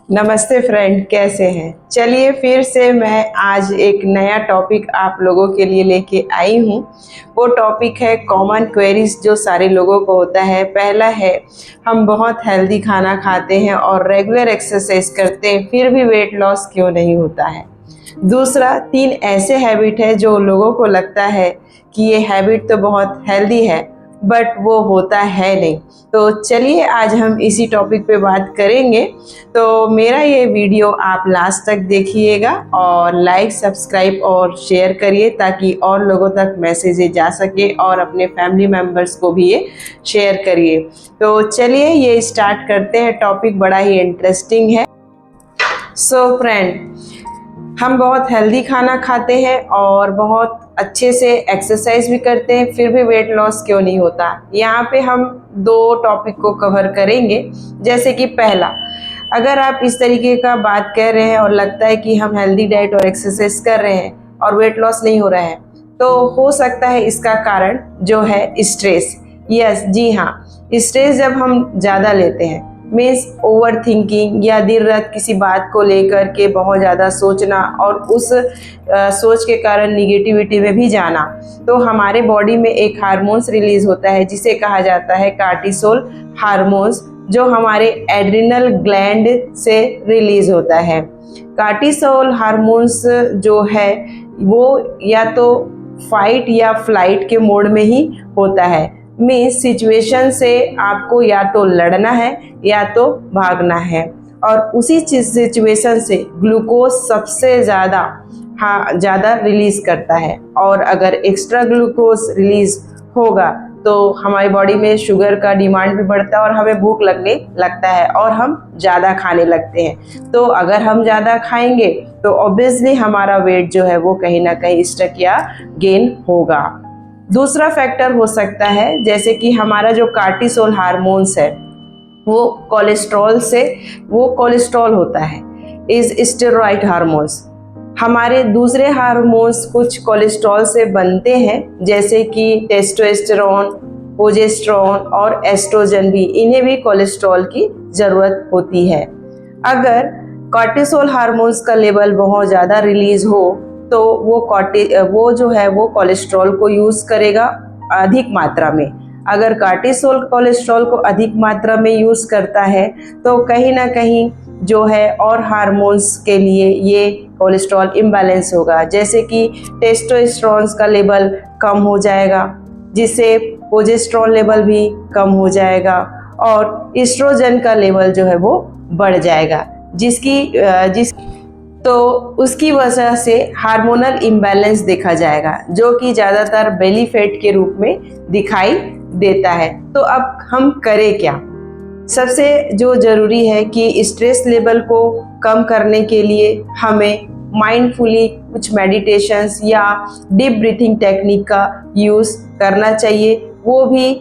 नमस्ते फ्रेंड, कैसे हैं। चलिए फिर से मैं आज एक नया टॉपिक आप लोगों के लिए लेके आई हूँ। वो टॉपिक है कॉमन क्वेरीज जो सारे लोगों को होता है। पहला है, हम बहुत हेल्दी खाना खाते हैं और रेगुलर एक्सरसाइज करते हैं फिर भी वेट लॉस क्यों नहीं होता है। दूसरा, 3 ऐसे हैबिट है जो लोगों को लगता है कि ये हैबिट तो बहुत हेल्दी है बट वो होता है नहीं। तो चलिए आज हम इसी टॉपिक पे बात करेंगे। तो मेरा ये वीडियो आप लास्ट तक देखिएगा और लाइक, सब्सक्राइब और शेयर करिए ताकि और लोगों तक मैसेज जा सके और अपने फैमिली मेम्बर्स को भी ये शेयर करिए। तो चलिए ये स्टार्ट करते हैं। टॉपिक बड़ा ही इंटरेस्टिंग है। सो फ्रेंड, हम बहुत हेल्दी खाना खाते हैं और बहुत अच्छे से एक्सरसाइज भी करते हैं फिर भी वेट लॉस क्यों नहीं होता। यहाँ पे हम 2 टॉपिक को कवर करेंगे। जैसे कि पहला, अगर आप इस तरीके का बात कर रहे हैं और लगता है कि हम हेल्दी डाइट और एक्सरसाइज कर रहे हैं और वेट लॉस नहीं हो रहा है, तो हो सकता है इसका कारण जो है स्ट्रेस। यस, जी हाँ, स्ट्रेस जब हम ज़्यादा लेते हैं, मीन्स ओवर थिंकिंग या देर रात किसी बात को लेकर के बहुत ज़्यादा सोचना और उस सोच के कारण निगेटिविटी में भी जाना, तो हमारे बॉडी में एक हार्मोन्स रिलीज होता है जिसे कहा जाता है कार्टिसोल हार्मोन्स, जो हमारे एड्रिनल ग्लैंड से रिलीज होता है। कार्टिसोल हार्मोन्स जो है वो या तो फाइट या फ्लाइट के मोड में ही होता है। मीन्स सिचुएशन से आपको या तो लड़ना है या तो भागना है, और उसी सिचुएशन से ग्लूकोज सबसे ज़्यादा रिलीज करता है। और अगर एक्स्ट्रा ग्लूकोज रिलीज होगा तो हमारी बॉडी में शुगर का डिमांड भी बढ़ता है और हमें भूख लगने लगता है और हम ज़्यादा खाने लगते हैं। तो अगर हम ज़्यादा खाएंगे तो ऑब्वियसली हमारा वेट जो है वो कहीं ना कहीं स्टक या गेन होगा। दूसरा फैक्टर हो सकता है, जैसे कि हमारा जो कार्टिसोल हार्मोन्स है वो कोलेस्ट्रॉल होता है, इज स्टेरॉइड हार्मोन्स। हमारे दूसरे हार्मोन्स कुछ कोलेस्ट्रॉल से बनते हैं, जैसे कि टेस्टोस्टेरोन, प्रोजेस्टेरोन और एस्ट्रोजन भी, इन्हें भी कोलेस्ट्रॉल की ज़रूरत होती है। अगर कॉर्टिसोल हार्मोन्स का लेवल बहुत ज़्यादा रिलीज हो तो वो जो है वो कोलेस्ट्रॉल को यूज़ करेगा अधिक मात्रा में। अगर कार्टिसोल कोलेस्ट्रॉल को अधिक मात्रा में यूज़ करता है तो कहीं ना कहीं जो है और हार्मोन्स के लिए ये कोलेस्ट्रॉल इम्बैलेंस होगा, जैसे कि टेस्टोस्टेरोन का लेवल कम हो जाएगा, जिससे प्रोजेस्टेरोन लेवल भी कम हो जाएगा और एस्ट्रोजन का लेवल जो है वो बढ़ जाएगा, तो उसकी वजह से हार्मोनल इम्बैलेंस देखा जाएगा, जो कि ज़्यादातर बेली फैट के रूप में दिखाई देता है। तो अब हम करें क्या। सबसे जो ज़रूरी है कि स्ट्रेस लेवल को कम करने के लिए हमें माइंडफुली कुछ मेडिटेशंस या डीप ब्रीथिंग टेक्निक का यूज़ करना चाहिए, वो भी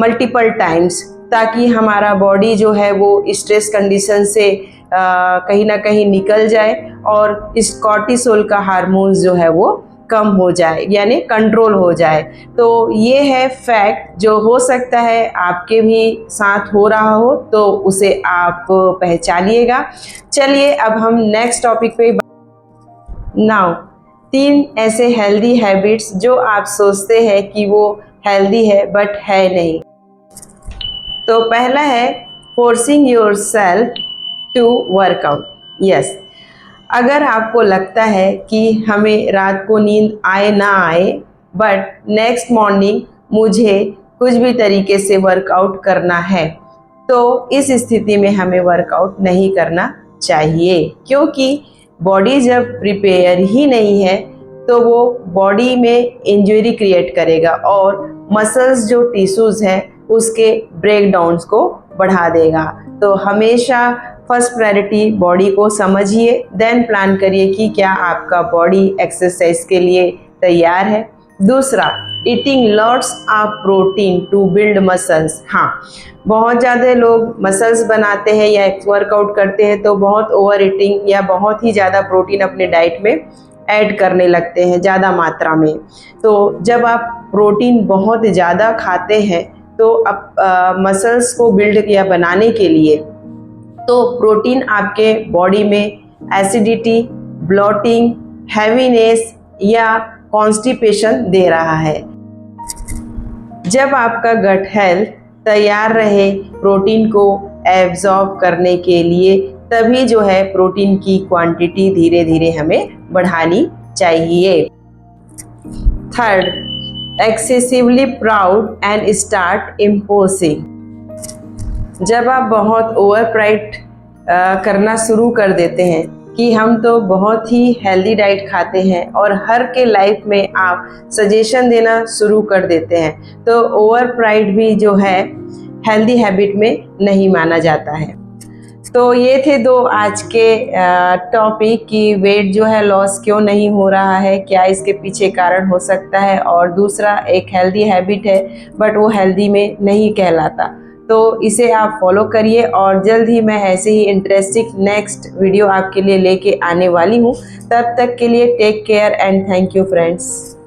मल्टीपल टाइम्स, ताकि हमारा बॉडी जो है वो स्ट्रेस कंडीशन से कहीं ना कहीं निकल जाए और इस कॉर्टिसोल का हार्मोन जो है वो कम हो जाए, यानी कंट्रोल हो जाए। तो ये है फैक्ट जो हो सकता है आपके भी साथ हो रहा हो, तो उसे आप पहचानिएगा। चलिए अब हम नेक्स्ट टॉपिक पे नाउ 3 ऐसे हेल्दी हैबिट्स जो आप सोचते हैं कि वो हेल्दी है बट है नहीं। तो पहला है forcing yourself to workout. Yes, अगर आपको लगता है कि हमें रात को नींद आए ना आए बट नेक्स्ट मॉर्निंग मुझे कुछ भी तरीके से वर्कआउट करना है, तो इस स्थिति में हमें वर्कआउट नहीं करना चाहिए, क्योंकि बॉडी जब प्रिपेयर ही नहीं है तो वो बॉडी में इंजरी क्रिएट करेगा और मसल्स जो टिश्यूज़ हैं उसके ब्रेकडाउन्स को बढ़ा देगा। तो हमेशा फर्स्ट प्रायोरिटी बॉडी को समझिए, देन प्लान करिए कि क्या आपका बॉडी एक्सरसाइज के लिए तैयार है। दूसरा, eating lots of protein to build muscles. हाँ, बहुत ज़्यादा लोग मसल्स बनाते हैं या वर्कआउट करते हैं तो बहुत ओवर ईटिंग या बहुत ही ज़्यादा प्रोटीन अपने डाइट में ऐड करने लगते हैं ज़्यादा मात्रा में। तो जब आप प्रोटीन बहुत ज़्यादा खाते हैं तो अब मसल्स को बिल्ड या बनाने के लिए तो प्रोटीन आपके बॉडी में एसिडिटी, ब्लोटिंग, हैवीनेस या कॉन्स्टिपेशन दे रहा है। जब आपका गट हेल्थ तैयार रहे प्रोटीन को एब्जॉर्ब करने के लिए, तभी जो है प्रोटीन की क्वांटिटी धीरे धीरे हमें बढ़ानी चाहिए। Third, excessively proud and start imposing. जब आप बहुत ओवर प्राइड करना शुरू कर देते हैं कि हम तो बहुत ही हेल्दी डाइट खाते हैं और हर के लाइफ में आप सजेशन देना शुरू कर देते हैं, तो ओवर प्राइड भी जो है हेल्दी हैबिट में नहीं माना जाता है। तो ये थे दो आज के टॉपिक कि वेट जो है लॉस क्यों नहीं हो रहा है, क्या इसके पीछे कारण हो सकता है, और दूसरा एक हेल्दी हैबिट है बट वो हेल्दी में नहीं कहलाता। तो इसे आप फॉलो करिए और जल्द ही मैं ऐसे ही इंटरेस्टिंग नेक्स्ट वीडियो आपके लिए लेके आने वाली हूँ। तब तक के लिए take care and thank you friends.